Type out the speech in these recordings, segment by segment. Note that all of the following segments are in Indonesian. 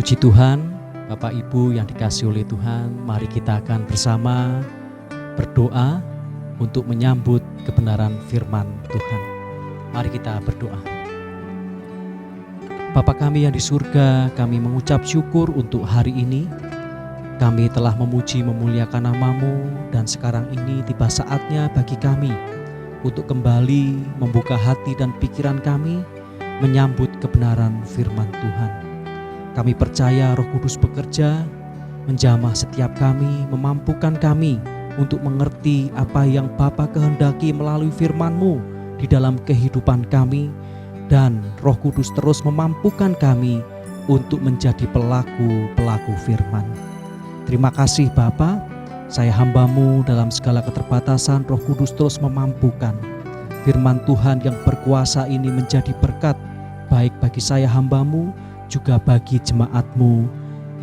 Puji Tuhan, Bapak Ibu yang dikasihi oleh Tuhan, mari kita akan bersama berdoa untuk menyambut kebenaran firman Tuhan. Mari kita berdoa. Bapa kami yang di surga, kami mengucap syukur untuk hari ini. Kami telah memuji memuliakan nama-Mu, dan sekarang ini tiba saatnya bagi kami untuk kembali membuka hati dan pikiran kami menyambut kebenaran firman Tuhan. Kami percaya Roh Kudus bekerja, menjamah setiap kami, memampukan kami untuk mengerti apa yang Bapa kehendaki melalui firman-Mu di dalam kehidupan kami, dan Roh Kudus terus memampukan kami untuk menjadi pelaku-pelaku firman. Terima kasih Bapa, saya hamba-Mu dalam segala keterbatasan, Roh Kudus terus memampukan. Firman Tuhan yang berkuasa ini menjadi berkat, baik bagi saya hamba-Mu, juga bagi jemaat-Mu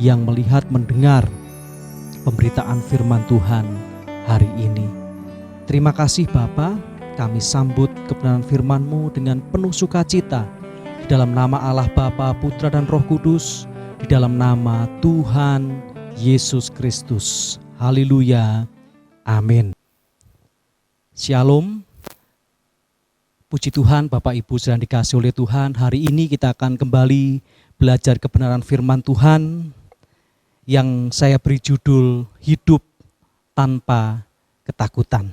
yang melihat mendengar pemberitaan firman Tuhan hari ini. Terima kasih Bapa, kami sambut kebenaran firman-Mu dengan penuh sukacita. Di dalam nama Allah Bapa, Putra dan Roh Kudus, di dalam nama Tuhan Yesus Kristus. Haleluya. Amin. Shalom. Puji Tuhan, Bapak Ibu sedang dikasihi oleh Tuhan. Hari ini kita akan kembali belajar kebenaran firman Tuhan yang saya beri judul Hidup Tanpa Ketakutan.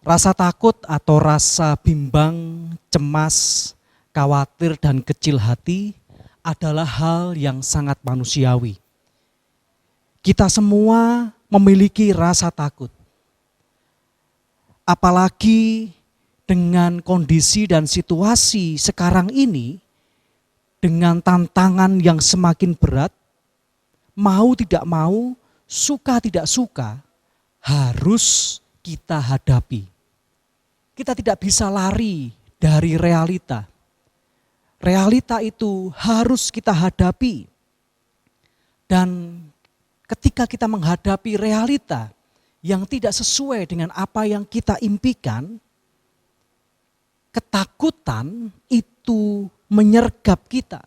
Rasa takut atau rasa bimbang, cemas, khawatir dan kecil hati adalah hal yang sangat manusiawi. Kita semua memiliki rasa takut. Apalagi dengan kondisi dan situasi sekarang ini, dengan tantangan yang semakin berat, mau tidak mau, suka tidak suka, harus kita hadapi. Kita tidak bisa lari dari realita. Realita itu harus kita hadapi. Dan ketika kita menghadapi realita yang tidak sesuai dengan apa yang kita impikan, ketakutan itu menyergap kita.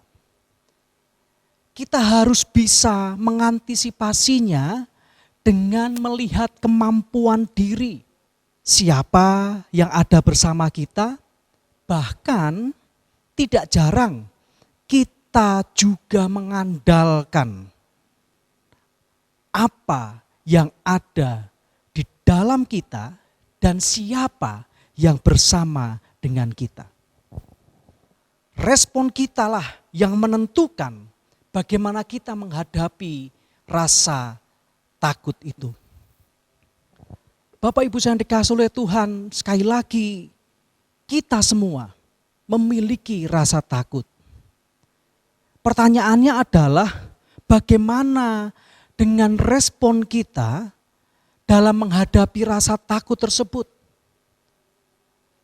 Kita harus bisa mengantisipasinya dengan melihat kemampuan diri. Siapa yang ada bersama kita, bahkan tidak jarang kita juga mengandalkan apa yang ada di dalam kita dan siapa yang bersama dengan kita. Respon kitalah yang menentukan bagaimana kita menghadapi rasa takut itu. Bapak Ibu yang dikasihi oleh Tuhan, sekali lagi kita semua memiliki rasa takut. Pertanyaannya adalah bagaimana dengan respon kita dalam menghadapi rasa takut tersebut.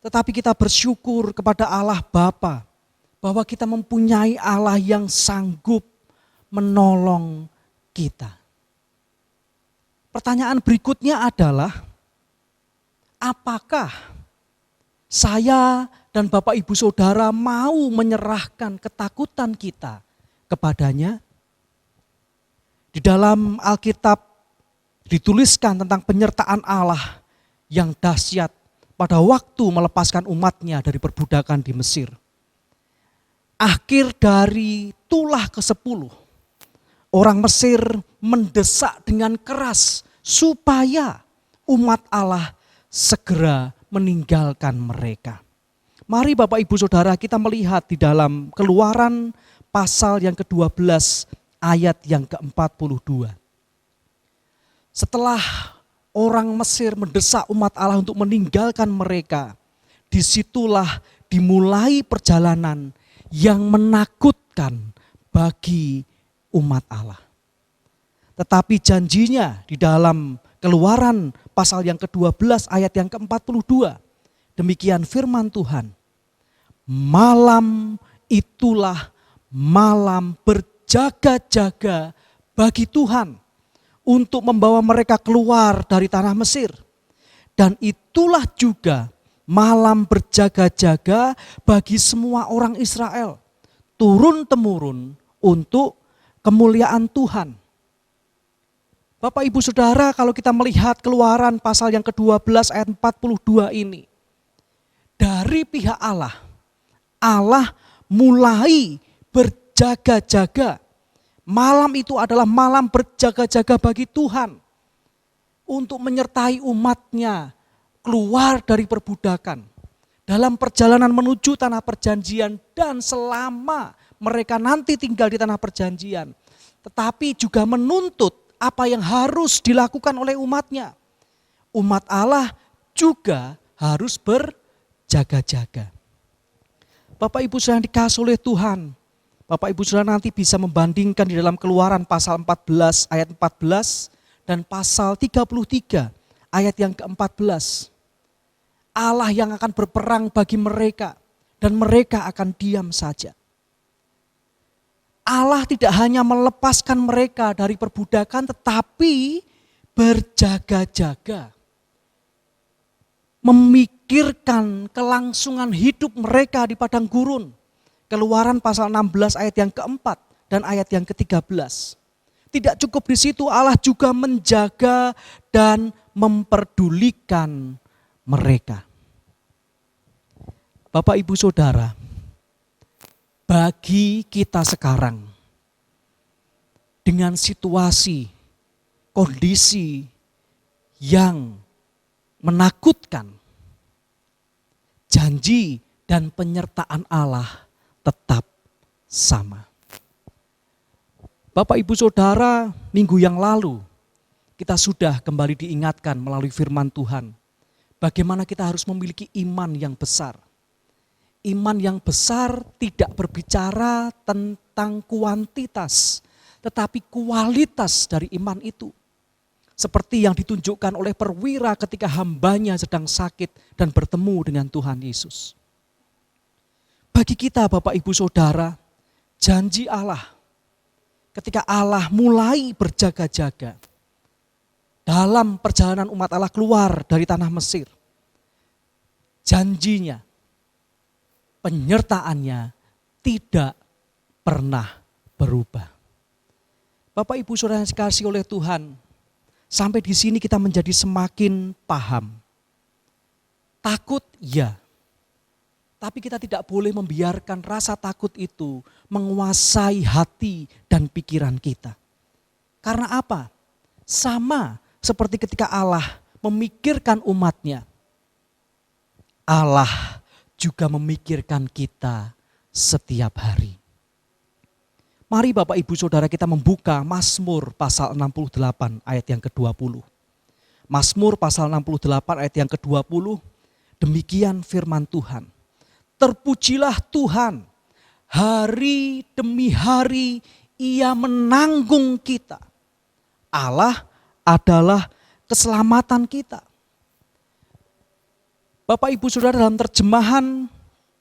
Tetapi kita bersyukur kepada Allah Bapa bahwa kita mempunyai Allah yang sanggup menolong kita. Pertanyaan berikutnya adalah, apakah saya dan Bapak Ibu Saudara mau menyerahkan ketakutan kita kepadanya? Di dalam Alkitab dituliskan tentang penyertaan Allah yang dahsyat pada waktu melepaskan umatnya dari perbudakan di Mesir. Akhir dari tulah ke-10, orang Mesir mendesak dengan keras supaya umat Allah segera meninggalkan mereka. Mari Bapak Ibu Saudara kita melihat di dalam Keluaran pasal yang ke-12 ayat yang ke-42. Setelah orang Mesir mendesak umat Allah untuk meninggalkan mereka, disitulah dimulai perjalanan yang menakutkan bagi umat Allah. Tetapi janjinya di dalam Keluaran pasal yang ke-12 ayat yang ke-42. Demikian firman Tuhan. Malam itulah malam berjaga-jaga bagi Tuhan untuk membawa mereka keluar dari tanah Mesir. Dan itulah juga malam berjaga-jaga bagi semua orang Israel. Turun-temurun untuk kemuliaan Tuhan. Bapak Ibu Saudara, kalau kita melihat Keluaran pasal yang ke-12 ayat 42 ini, dari pihak Allah, Allah mulai berjaga-jaga. Malam itu adalah malam berjaga-jaga bagi Tuhan untuk menyertai umatnya keluar dari perbudakan, dalam perjalanan menuju tanah perjanjian, dan selama mereka nanti tinggal di tanah perjanjian, tetapi juga menuntut apa yang harus dilakukan oleh umatnya. Umat Allah juga harus berjaga-jaga. Bapak Ibu Saudara yang dikasihi oleh Tuhan, Bapak Ibu Saudara nanti bisa membandingkan di dalam Keluaran pasal 14 ayat 14 dan pasal 33 ayat yang ke-14. Allah yang akan berperang bagi mereka dan mereka akan diam saja. Allah tidak hanya melepaskan mereka dari perbudakan, tetapi berjaga-jaga. Memikirkan kelangsungan hidup mereka di padang gurun. Keluaran pasal 16 ayat yang keempat dan ayat yang ke-13. Tidak cukup di situ, Allah juga menjaga dan memperdulikan mereka. Bapak Ibu Saudara, bagi kita sekarang, dengan situasi, kondisi yang menakutkan, janji dan penyertaan Allah tetap sama. Bapak Ibu Saudara, minggu yang lalu kita sudah kembali diingatkan melalui firman Tuhan, bagaimana kita harus memiliki iman yang besar. Iman yang besar tidak berbicara tentang kuantitas, tetapi kualitas dari iman itu. Seperti yang ditunjukkan oleh perwira ketika hambanya sedang sakit dan bertemu dengan Tuhan Yesus. Bagi kita Bapak Ibu Saudara, janji Allah ketika Allah mulai berjaga-jaga dalam perjalanan umat Allah keluar dari tanah Mesir. Janjinya, penyertaannya tidak pernah berubah. Bapak Ibu Saudara yang dikasihi oleh Tuhan, sampai di sini kita menjadi semakin paham. Takut ya, tapi kita tidak boleh membiarkan rasa takut itu menguasai hati dan pikiran kita. Karena apa? Sama seperti ketika Allah memikirkan umatnya, Allah juga memikirkan kita setiap hari. Mari Bapak Ibu Saudara kita membuka Mazmur pasal 68 ayat yang ke-20. Mazmur pasal 68 ayat yang ke-20, demikian firman Tuhan. Terpujilah Tuhan, hari demi hari Ia menanggung kita. Allah adalah keselamatan kita. Bapak Ibu Saudara, dalam terjemahan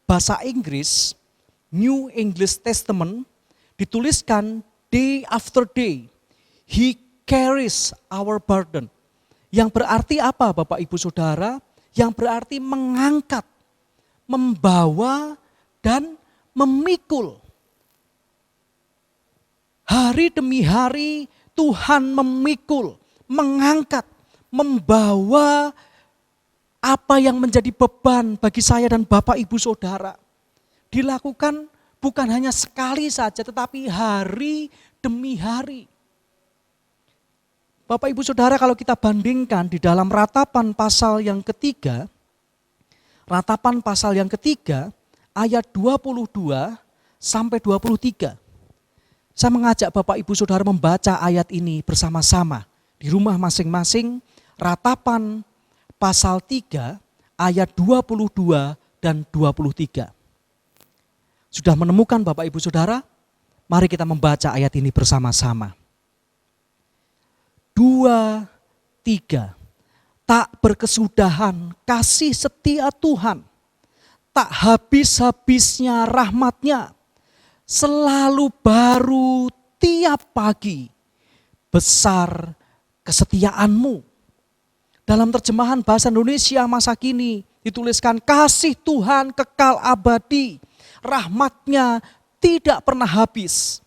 bahasa Inggris, New English Testament, dituliskan day after day, He carries our burden. Yang berarti apa Bapak Ibu Saudara? Yang berarti mengangkat, membawa dan memikul. Hari demi hari Tuhan memikul, mengangkat, membawa apa yang menjadi beban bagi saya dan Bapak Ibu Saudara. Dilakukan bukan hanya sekali saja, tetapi hari demi hari. Bapak Ibu Saudara, kalau kita bandingkan di dalam ratapan pasal yang ketiga, ayat 22 sampai 23. Saya mengajak Bapak Ibu Saudara membaca ayat ini bersama-sama di rumah masing-masing. Ratapan pasal 3 ayat 22 dan 23. Sudah menemukan Bapak Ibu Saudara? Mari kita membaca ayat ini bersama-sama. 2, 3. Tak berkesudahan kasih setia Tuhan, tak habis-habisnya rahmat-Nya, selalu baru tiap pagi, besar kesetiaan-Mu. Dalam terjemahan bahasa Indonesia masa kini dituliskan kasih Tuhan kekal abadi, rahmat-Nya tidak pernah habis.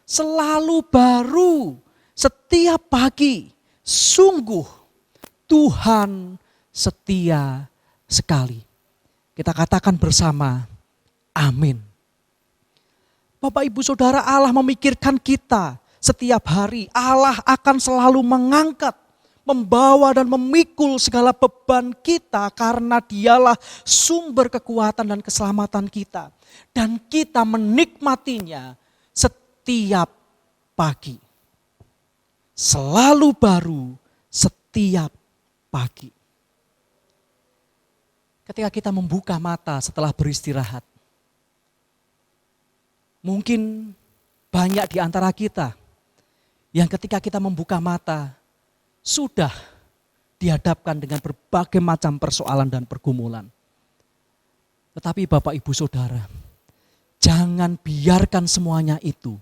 selalu baru setiap pagi. Sungguh Tuhan setia sekali. Kita katakan bersama, amin. Bapak Ibu Saudara, Allah memikirkan kita setiap hari. Allah akan selalu mengangkat, membawa dan memikul segala beban kita karena Dialah sumber kekuatan dan keselamatan kita. Dan kita menikmatinya setiap pagi. Selalu baru setiap pagi. Ketika kita membuka mata setelah beristirahat, mungkin banyak di antara kita yang ketika kita membuka mata sudah dihadapkan dengan berbagai macam persoalan dan pergumulan. Tetapi Bapak Ibu Saudara, jangan biarkan semuanya itu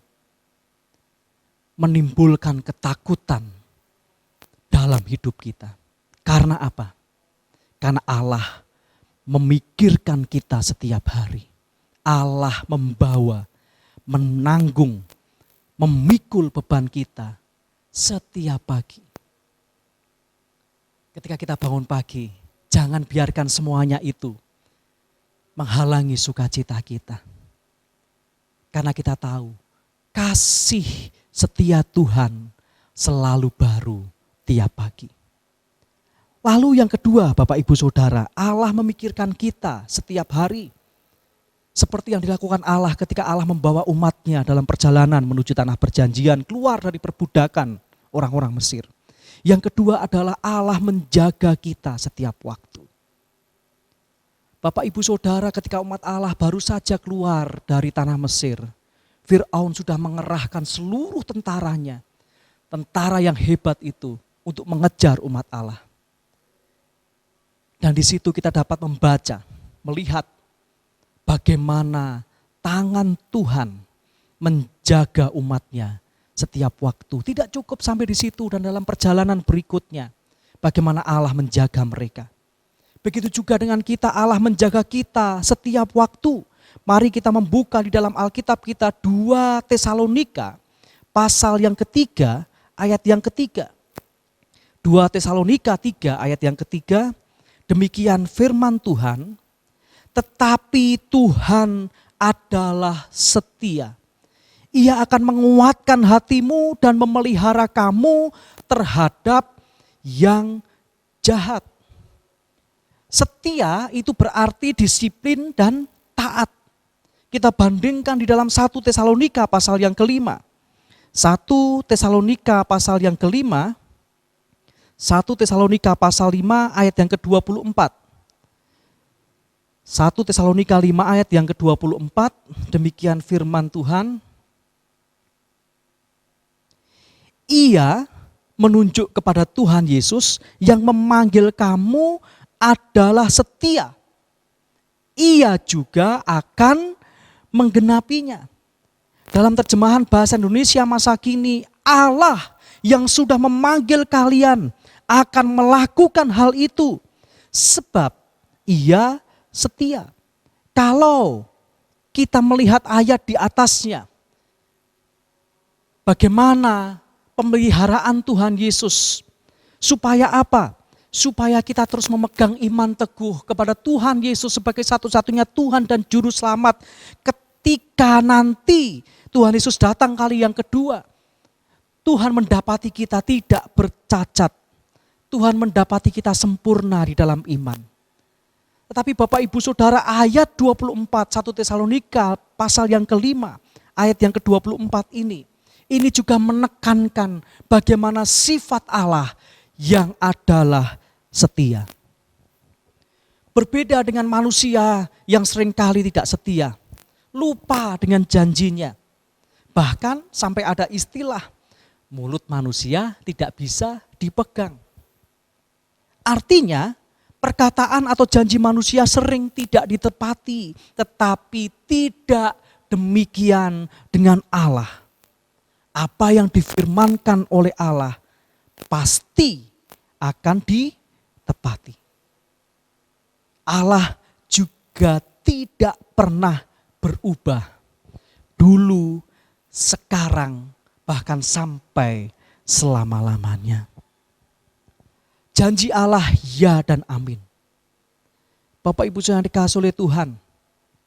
menimbulkan ketakutan dalam hidup kita. Karena apa? Karena Allah memikirkan kita setiap hari. Allah membawa, menanggung, memikul beban kita setiap pagi. Ketika kita bangun pagi, jangan biarkan semuanya itu menghalangi sukacita kita. Karena kita tahu kasih setia Tuhan selalu baru tiap pagi. Lalu yang kedua Bapak Ibu Saudara, Allah memikirkan kita setiap hari. Seperti yang dilakukan Allah ketika Allah membawa umatnya dalam perjalanan menuju tanah perjanjian, keluar dari perbudakan orang-orang Mesir. Yang kedua adalah Allah menjaga kita setiap waktu. Bapak Ibu Saudara, ketika umat Allah baru saja keluar dari tanah Mesir, Fir'aun sudah mengerahkan seluruh tentaranya, tentara yang hebat itu untuk mengejar umat Allah. Dan di situ kita dapat membaca, melihat bagaimana tangan Tuhan menjaga umatnya setiap waktu. Tidak cukup sampai di situ dan dalam perjalanan berikutnya, bagaimana Allah menjaga mereka. Begitu juga dengan kita, Allah menjaga kita setiap waktu. Mari kita membuka di dalam Alkitab kita 2 Tesalonika pasal yang ketiga, ayat yang ketiga. 2 Tesalonika 3 ayat yang ketiga, demikian firman Tuhan, tetapi Tuhan adalah setia. Ia akan menguatkan hatimu dan memelihara kamu terhadap yang jahat. Setia itu berarti disiplin dan taat. Kita bandingkan di dalam 1 Tesalonika pasal yang kelima. 1 Tesalonika pasal yang kelima, 1 Tesalonika pasal 5 ayat yang ke-24. 1 Tesalonika 5 ayat yang ke-24, demikian firman Tuhan. Ia menunjuk kepada Tuhan Yesus yang memanggil kamu adalah setia. Ia juga akan menggenapinya. Dalam terjemahan bahasa Indonesia masa kini, Allah yang sudah memanggil kalian akan melakukan hal itu. Sebab Ia setia. Kalau kita melihat ayat di atasnya, bagaimana pemeliharaan Tuhan Yesus, supaya apa? Supaya kita terus memegang iman teguh kepada Tuhan Yesus sebagai satu-satunya Tuhan dan Juru Selamat. Ketika nanti Tuhan Yesus datang kali yang kedua, Tuhan mendapati kita tidak bercacat. Tuhan mendapati kita sempurna di dalam iman. Tetapi Bapak Ibu Saudara, ayat 24 1 Tesalonika pasal yang kelima, ayat yang ke-24 ini juga menekankan bagaimana sifat Allah yang adalah setia. Berbeda dengan manusia yang seringkali tidak setia, lupa dengan janjinya. Bahkan sampai ada istilah, mulut manusia tidak bisa dipegang. Artinya, perkataan atau janji manusia sering tidak ditepati, tetapi tidak demikian dengan Allah. Apa yang difirmankan oleh Allah pasti akan ditepati. Allah juga tidak pernah berubah. Dulu, sekarang, bahkan sampai selama-lamanya. Janji Allah ya dan amin. Bapak Ibu yang dikasihi oleh Tuhan,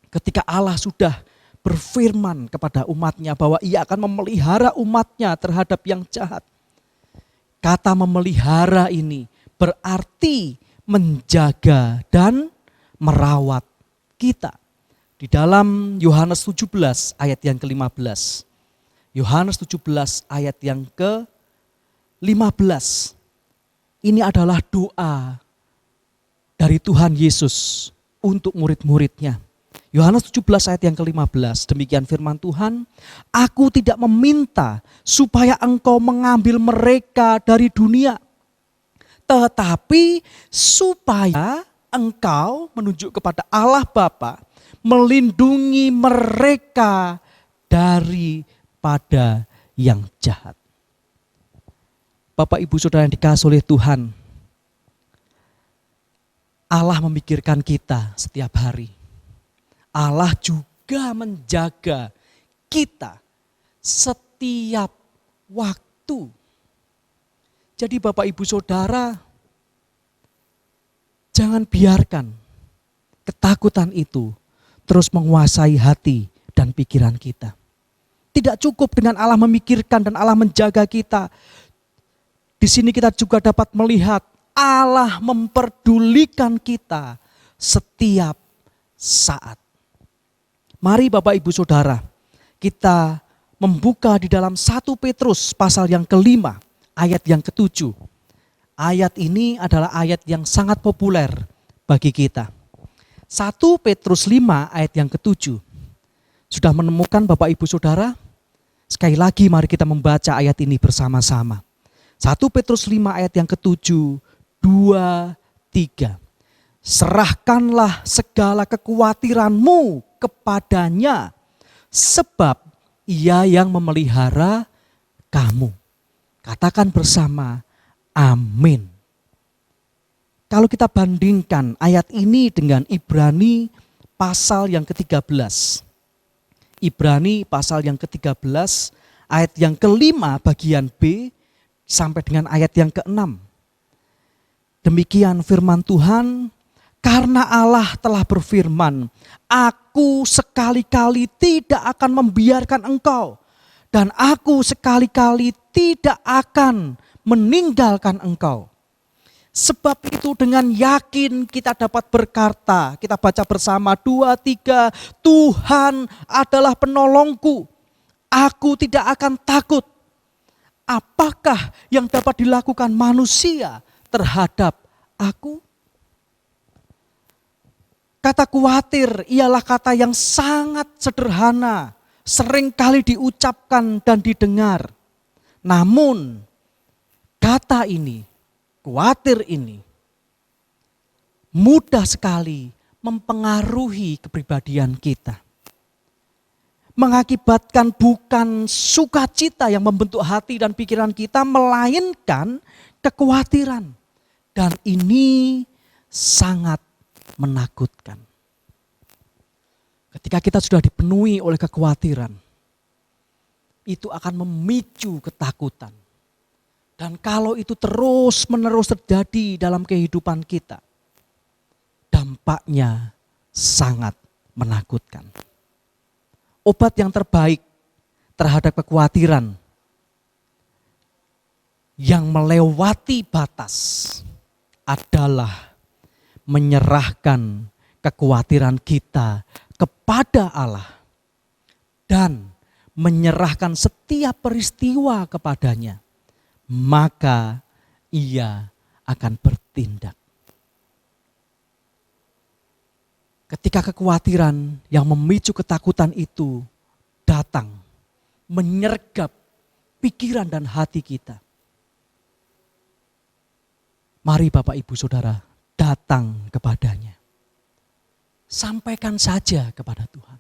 ketika Allah sudah berfirman kepada umatnya bahwa ia akan memelihara umatnya terhadap yang jahat. Kata memelihara ini berarti menjaga dan merawat kita. Di dalam Yohanes 17 ayat yang ke-15. Yohanes 17 ayat yang ke-15. Ini adalah doa dari Tuhan Yesus untuk murid-muridnya. Yohanes 17 ayat yang ke-15, demikian firman Tuhan, aku tidak meminta supaya engkau mengambil mereka dari dunia, tetapi supaya engkau menunjuk kepada Allah Bapa, melindungi mereka daripada yang jahat. Bapak Ibu Saudara yang dikasihi oleh Tuhan, Allah memikirkan kita setiap hari. Allah juga menjaga kita setiap waktu. Jadi Bapak Ibu Saudara, jangan biarkan ketakutan itu terus menguasai hati dan pikiran kita. Tidak cukup dengan Allah memikirkan dan Allah menjaga kita. Di sini kita juga dapat melihat Allah memperdulikan kita setiap saat. Mari Bapak Ibu Saudara, kita membuka di dalam 1 Petrus pasal yang ke-5, ayat yang ke-7. Ayat ini adalah ayat yang sangat populer bagi kita. 1 Petrus 5 ayat yang ke-7. Sudah menemukan Bapak Ibu Saudara? Sekali lagi mari kita membaca ayat ini bersama-sama. 1 Petrus 5 ayat yang ke-7, 2, 3. Serahkanlah segala kekhawatiranmu kepadanya, sebab ia yang memelihara kamu. Katakan bersama, amin. Kalau kita bandingkan ayat ini dengan Ibrani pasal yang ke-13. Ibrani pasal yang ke-13, ayat yang ke-5 bagian B sampai dengan ayat yang ke-6. Demikian firman Tuhan, karena Allah telah berfirman, aku sekali-kali tidak akan membiarkan engkau, dan aku sekali-kali tidak akan meninggalkan engkau. Sebab itu dengan yakin kita dapat berkata, kita baca bersama 2, 3, Tuhan adalah penolongku, aku tidak akan takut. Apakah yang dapat dilakukan manusia terhadap aku? Kata khawatir ialah kata yang sangat sederhana, sering kali diucapkan dan didengar. Namun kata ini, khawatir ini, mudah sekali mempengaruhi kepribadian kita. Mengakibatkan bukan sukacita yang membentuk hati dan pikiran kita, melainkan kekhawatiran. Dan ini sangat menakutkan. Ketika kita sudah dipenuhi oleh kekhawatiran, itu akan memicu ketakutan. Dan kalau itu terus-menerus terjadi dalam kehidupan kita, dampaknya sangat menakutkan. Obat yang terbaik terhadap kekhawatiran yang melewati batas adalah menyerahkan kekhawatiran kita kepada Allah dan menyerahkan setiap peristiwa kepadanya, maka ia akan bertindak. Ketika kekhawatiran yang memicu ketakutan itu datang, menyergap pikiran dan hati kita, mari Bapak Ibu Saudara datang kepadanya. Sampaikan saja kepada Tuhan.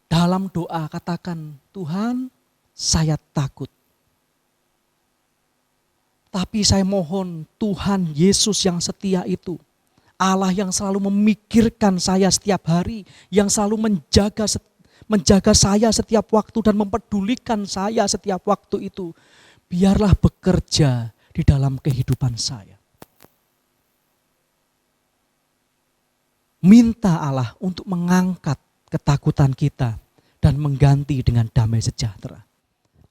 Dalam doa katakan, Tuhan, saya takut. Tapi saya mohon Tuhan Yesus yang setia itu, Allah yang selalu memikirkan saya setiap hari, yang selalu menjaga menjaga saya setiap waktu dan mempedulikan saya setiap waktu itu, biarlah bekerja di dalam kehidupan saya. Minta Allah untuk mengangkat ketakutan kita dan mengganti dengan damai sejahtera.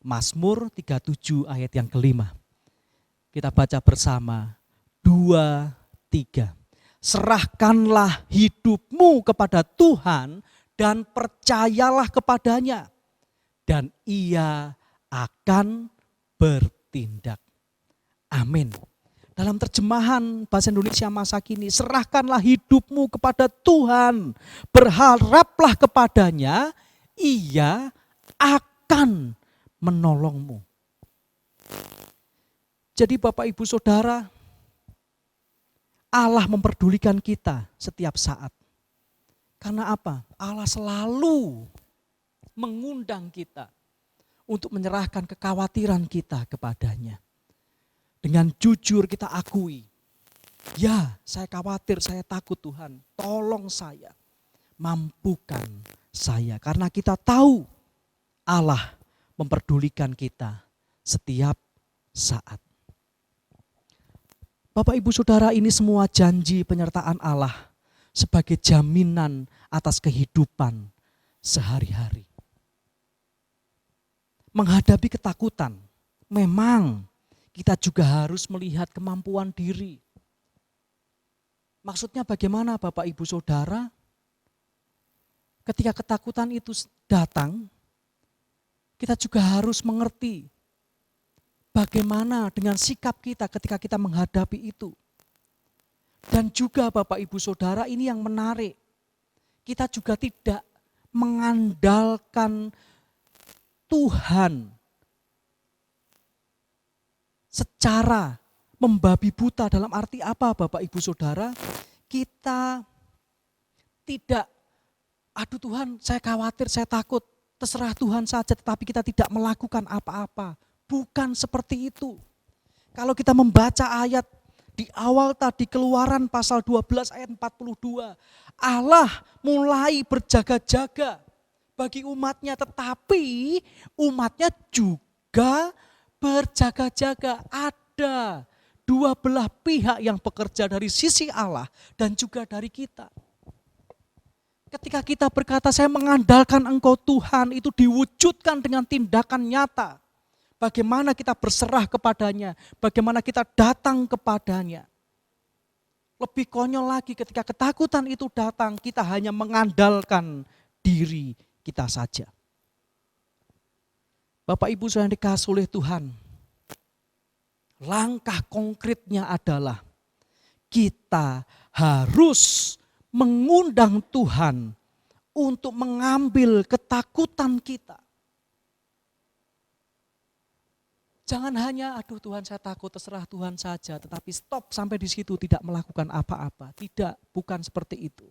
Mazmur 37 ayat yang kelima. Kita baca bersama, 2, 3. Serahkanlah hidupmu kepada Tuhan dan percayalah kepadanya, dan Ia akan bertindak. Amin. Dalam terjemahan bahasa Indonesia masa kini, serahkanlah hidupmu kepada Tuhan, berharaplah kepadanya, Ia akan menolongmu. Jadi Bapak Ibu Saudara, Allah memperdulikan kita setiap saat. Karena apa? Allah selalu mengundang kita untuk menyerahkan kekhawatiran kita kepadanya. Dengan jujur kita akui, ya saya khawatir, saya takut Tuhan, tolong saya, mampukan saya. Karena kita tahu Allah memperdulikan kita setiap saat. Bapak Ibu Saudara, ini semua janji penyertaan Allah sebagai jaminan atas kehidupan sehari-hari. Menghadapi ketakutan, memang kita juga harus melihat kemampuan diri. Maksudnya bagaimana Bapak Ibu Saudara? Ketika ketakutan itu datang, kita juga harus mengerti bagaimana dengan sikap kita ketika kita menghadapi itu. Dan juga Bapak Ibu Saudara, ini yang menarik. Kita juga tidak mengandalkan Tuhan secara membabi buta. Dalam arti apa Bapak Ibu Saudara? Kita tidak, aduh Tuhan saya khawatir, saya takut, terserah Tuhan saja, tetapi kita tidak melakukan apa-apa. Bukan seperti itu. Kalau kita membaca ayat di awal tadi, Keluaran pasal 12 ayat 42. Allah mulai berjaga-jaga bagi umatnya, tetapi umatnya juga berjaga-jaga. Ada dua belah pihak yang bekerja, dari sisi Allah dan juga dari kita. Ketika kita berkata saya mengandalkan Engkau Tuhan, itu diwujudkan dengan tindakan nyata. Bagaimana kita berserah kepadanya, bagaimana kita datang kepadanya. Lebih konyol lagi ketika ketakutan itu datang, kita hanya mengandalkan diri kita saja. Bapak Ibu yang dikasihi oleh Tuhan, langkah konkretnya adalah kita harus mengundang Tuhan untuk mengambil ketakutan kita. Jangan hanya, aduh Tuhan saya takut, terserah Tuhan saja, tetapi stop sampai di situ, tidak melakukan apa-apa. Tidak, bukan seperti itu.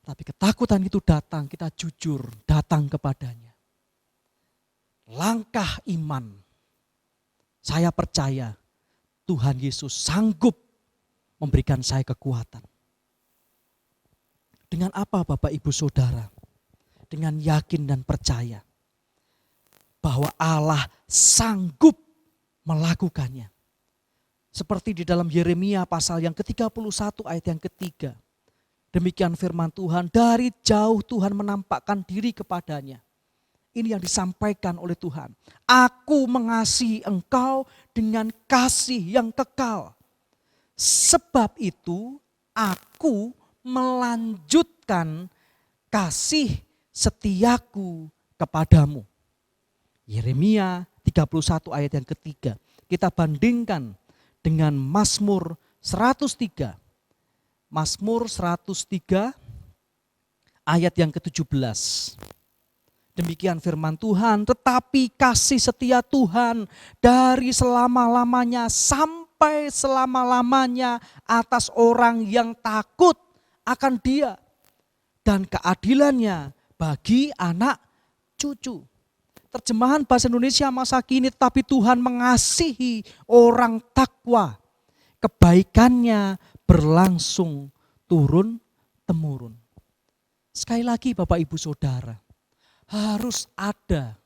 Tapi ketakutan itu datang, kita jujur datang kepadanya. Langkah iman, saya percaya Tuhan Yesus sanggup memberikan saya kekuatan. Dengan apa Bapak Ibu Saudara? Dengan yakin dan percaya bahwa Allah sanggup melakukannya. Seperti di dalam Yeremia pasal yang ke-31 ayat yang ketiga. Demikian firman Tuhan, dari jauh Tuhan menampakkan diri kepadanya. Ini yang disampaikan oleh Tuhan. Aku mengasihi engkau dengan kasih yang kekal. Sebab itu aku melanjutkan kasih setiaku kepadamu. Yeremia 31 ayat yang ketiga. Kita bandingkan dengan Mazmur 103. Mazmur 103 ayat yang ke-17. Demikian firman Tuhan, tetapi kasih setia Tuhan dari selama-lamanya sampai selama-lamanya atas orang yang takut akan Dia, dan keadilannya bagi anak cucu. Terjemahan bahasa Indonesia masa kini, tetapi Tuhan mengasihi orang takwa. Kebaikannya berlangsung turun-temurun. Sekali lagi Bapak Ibu Saudara, harus ada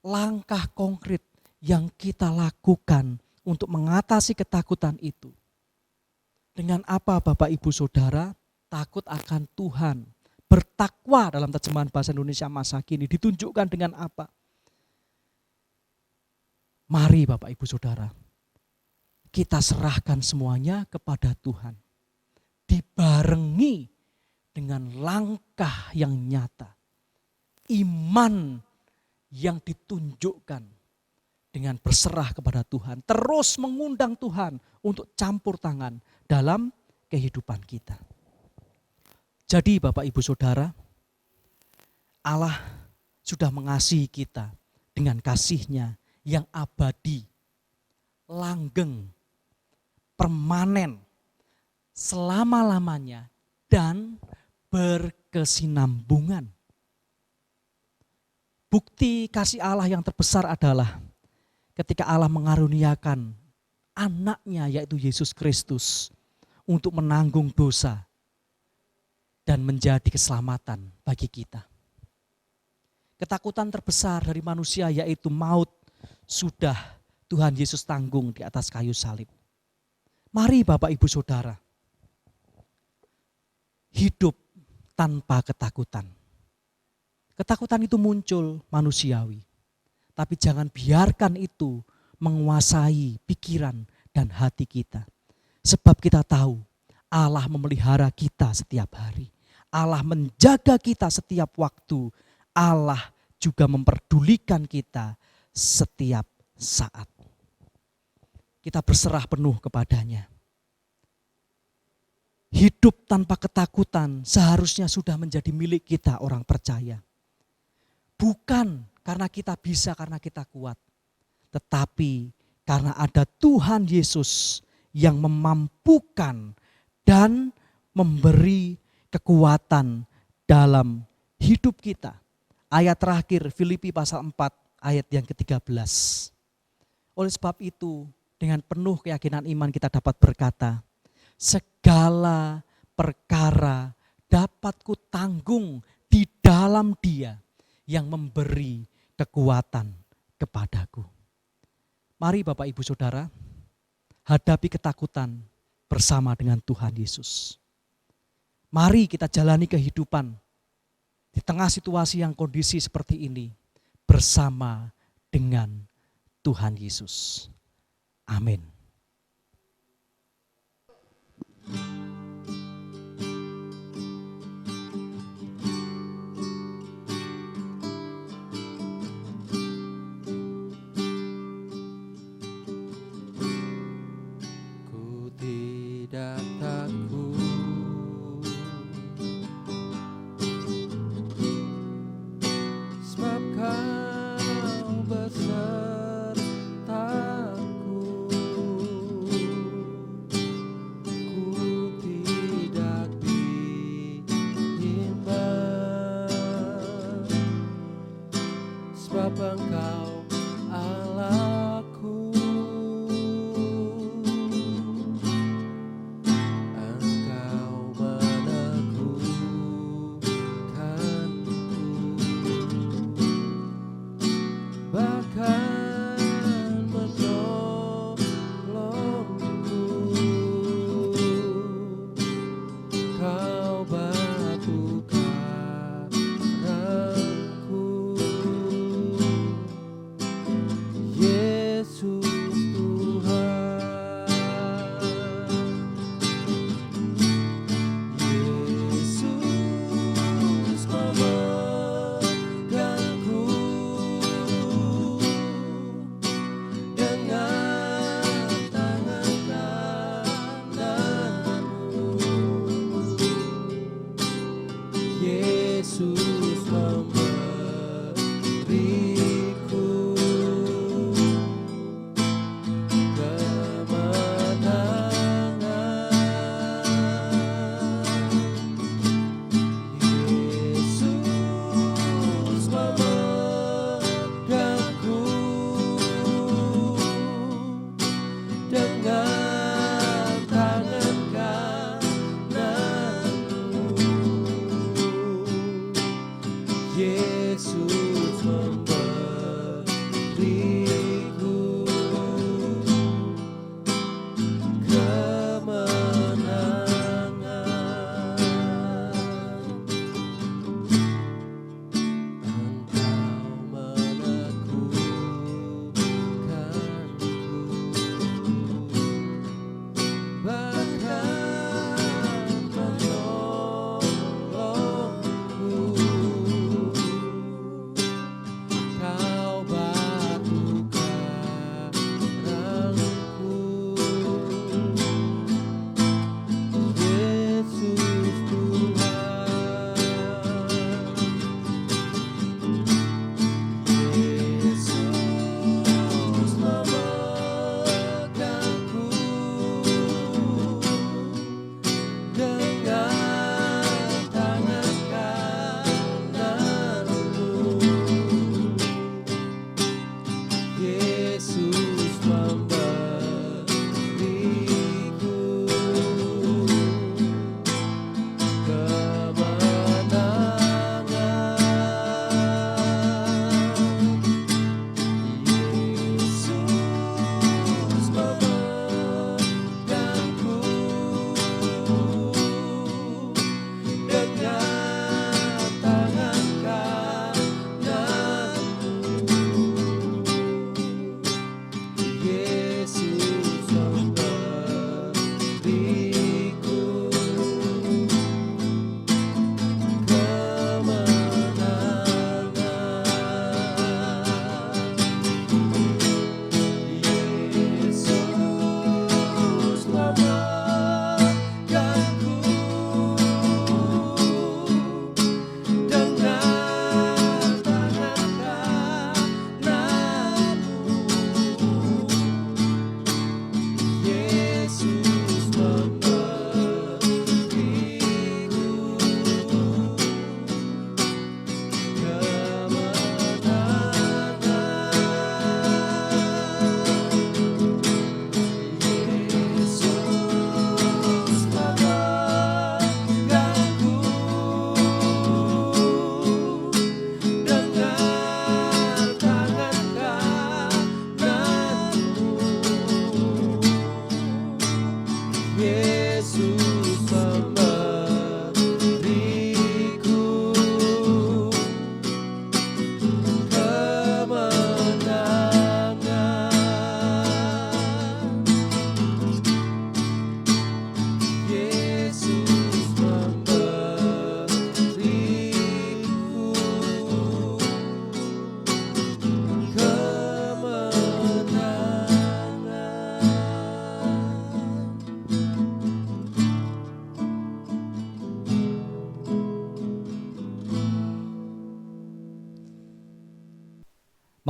langkah konkret yang kita lakukan untuk mengatasi ketakutan itu. Dengan apa Bapak Ibu Saudara? Takut akan Tuhan. Bertakwa dalam terjemahan bahasa Indonesia masa kini ditunjukkan dengan apa? Mari Bapak Ibu Saudara, kita serahkan semuanya kepada Tuhan. Dibarengi dengan langkah yang nyata. Iman yang ditunjukkan dengan berserah kepada Tuhan. Terus mengundang Tuhan untuk campur tangan dalam kehidupan kita. Jadi Bapak Ibu Saudara, Allah sudah mengasihi kita dengan kasih-Nya yang abadi, langgeng, permanen, selama-lamanya, dan berkesinambungan. Bukti kasih Allah yang terbesar adalah ketika Allah mengaruniakan anaknya yaitu Yesus Kristus untuk menanggung dosa dan menjadi keselamatan bagi kita. Ketakutan terbesar dari manusia yaitu maut sudah Tuhan Yesus tanggung di atas kayu salib. Mari Bapak Ibu Saudara, hidup tanpa ketakutan. Ketakutan itu muncul manusiawi, tapi jangan biarkan itu menguasai pikiran dan hati kita. Sebab kita tahu Allah memelihara kita setiap hari. Allah menjaga kita setiap waktu. Allah juga memperdulikan kita setiap saat. Kita berserah penuh kepadanya. Hidup tanpa ketakutan seharusnya sudah menjadi milik kita orang percaya. Bukan karena kita bisa, karena kita kuat. Tetapi karena ada Tuhan Yesus yang memampukan dan memberi kekuatan dalam hidup kita. Ayat terakhir Filipi pasal 4 ayat yang ke-13. Oleh sebab itu dengan penuh keyakinan iman kita dapat berkata, segala perkara dapat kutanggung di dalam Dia yang memberi kekuatan kepadaku. Mari Bapak Ibu Saudara, hadapi ketakutan bersama dengan Tuhan Yesus. Mari kita jalani kehidupan di tengah situasi yang kondisi seperti ini bersama dengan Tuhan Yesus. Amin. Ku tidak takut, sebab Kau besertaku.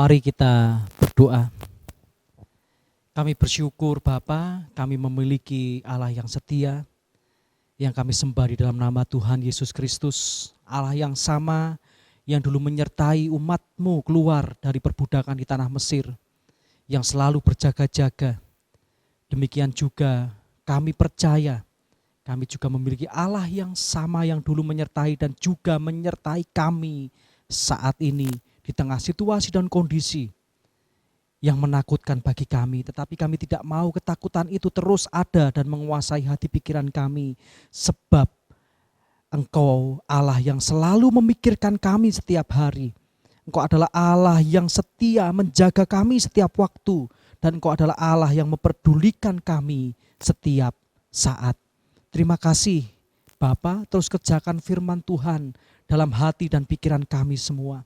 Mari kita berdoa. Kami bersyukur Bapa, kami memiliki Allah yang setia, yang kami sembah di dalam nama Tuhan Yesus Kristus. Allah yang sama yang dulu menyertai umat-Mu keluar dari perbudakan di tanah Mesir, yang selalu berjaga-jaga. Demikian juga kami percaya, kami juga memiliki Allah yang sama yang dulu menyertai dan juga menyertai kami saat ini di tengah situasi dan kondisi yang menakutkan bagi kami. Tetapi kami tidak mau ketakutan itu terus ada dan menguasai hati pikiran kami. Sebab Engkau Allah yang selalu memikirkan kami setiap hari. Engkau adalah Allah yang setia menjaga kami setiap waktu. Dan Engkau adalah Allah yang memperdulikan kami setiap saat. Terima kasih Bapa, terus kerjakan firman Tuhan dalam hati dan pikiran kami semua.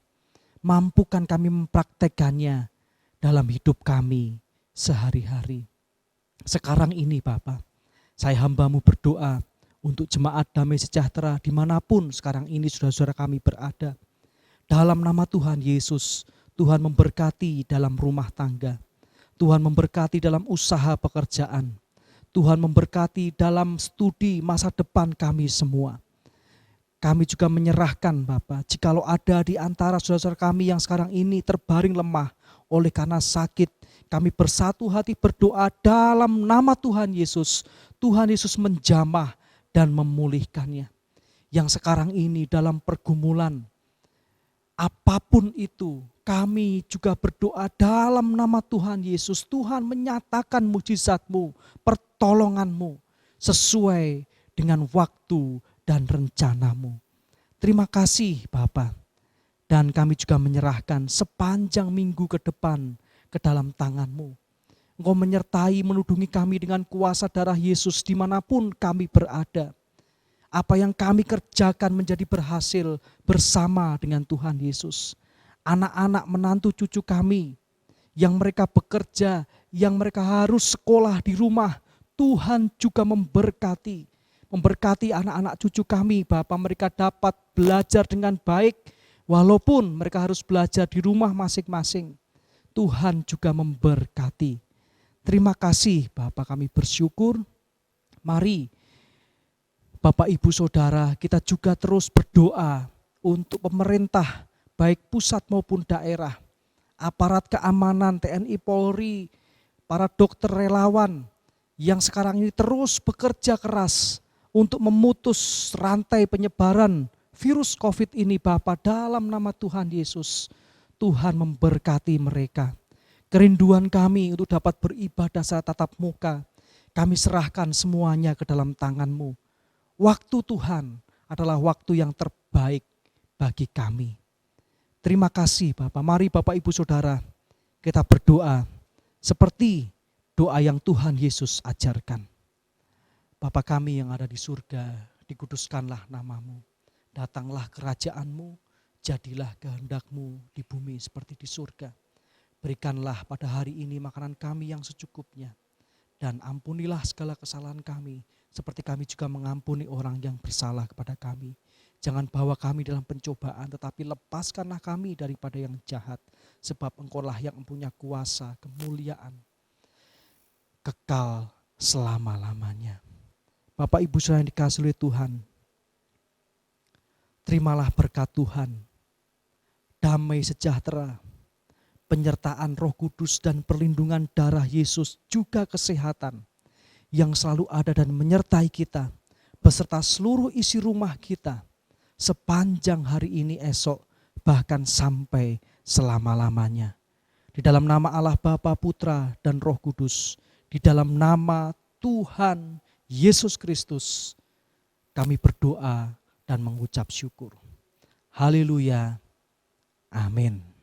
Mampukan kami mempraktekannya dalam hidup kami sehari-hari. Sekarang ini Bapa, saya hamba-Mu berdoa untuk jemaat damai sejahtera dimanapun sekarang ini saudara-saudara kami berada. Dalam nama Tuhan Yesus, Tuhan memberkati dalam rumah tangga. Tuhan memberkati dalam usaha pekerjaan. Tuhan memberkati dalam studi masa depan kami semua. Kami juga menyerahkan Bapa, jikalau ada di antara saudara-saudara kami yang sekarang ini terbaring lemah oleh karena sakit, kami bersatu hati berdoa dalam nama Tuhan Yesus. Tuhan Yesus menjamah dan memulihkannya. Yang sekarang ini dalam pergumulan, apapun itu, kami juga berdoa dalam nama Tuhan Yesus. Tuhan menyatakan mujizat-Mu, pertolongan-Mu sesuai dengan waktu dan rencana-Mu. Terima kasih Bapa. Dan kami juga menyerahkan sepanjang minggu ke depan ke dalam tangan-Mu. Engkau menyertai menudungi kami dengan kuasa darah Yesus dimanapun kami berada. Apa yang kami kerjakan menjadi berhasil bersama dengan Tuhan Yesus. Anak-anak menantu cucu kami yang mereka bekerja, yang mereka harus sekolah di rumah, Tuhan juga memberkati. Memberkati anak-anak cucu kami, Bapa, mereka dapat belajar dengan baik, walaupun mereka harus belajar di rumah masing-masing. Tuhan juga memberkati. Terima kasih Bapa, kami bersyukur. Mari Bapak Ibu Saudara, kita juga terus berdoa untuk pemerintah, baik pusat maupun daerah, aparat keamanan, TNI, Polri, para dokter relawan yang sekarang ini terus bekerja keras untuk memutus rantai penyebaran virus COVID ini Bapa, dalam nama Tuhan Yesus. Tuhan memberkati mereka. Kerinduan kami untuk dapat beribadah secara tatap muka, kami serahkan semuanya ke dalam tangan-Mu. Waktu Tuhan adalah waktu yang terbaik bagi kami. Terima kasih Bapak. Mari Bapak Ibu Saudara, kita berdoa seperti doa yang Tuhan Yesus ajarkan. Bapa kami yang ada di surga, dikuduskanlah nama-Mu. Datanglah kerajaan-Mu, jadilah kehendak-Mu di bumi seperti di surga. Berikanlah pada hari ini makanan kami yang secukupnya. Dan ampunilah segala kesalahan kami, seperti kami juga mengampuni orang yang bersalah kepada kami. Jangan bawa kami dalam pencobaan, tetapi lepaskanlah kami daripada yang jahat. Sebab Engkau-lah yang mempunyai kuasa, kemuliaan, kekal selama-lamanya. Bapak Ibu Saudara yang dikasihi oleh Tuhan, terimalah berkat Tuhan, damai sejahtera, penyertaan Roh Kudus dan perlindungan darah Yesus, juga kesehatan yang selalu ada dan menyertai kita beserta seluruh isi rumah kita sepanjang hari ini, esok, bahkan sampai selama-lamanya. Di dalam nama Allah Bapa, Putra dan Roh Kudus, di dalam nama Tuhan Yesus Kristus, kami berdoa dan mengucap syukur. Haleluya. Amin.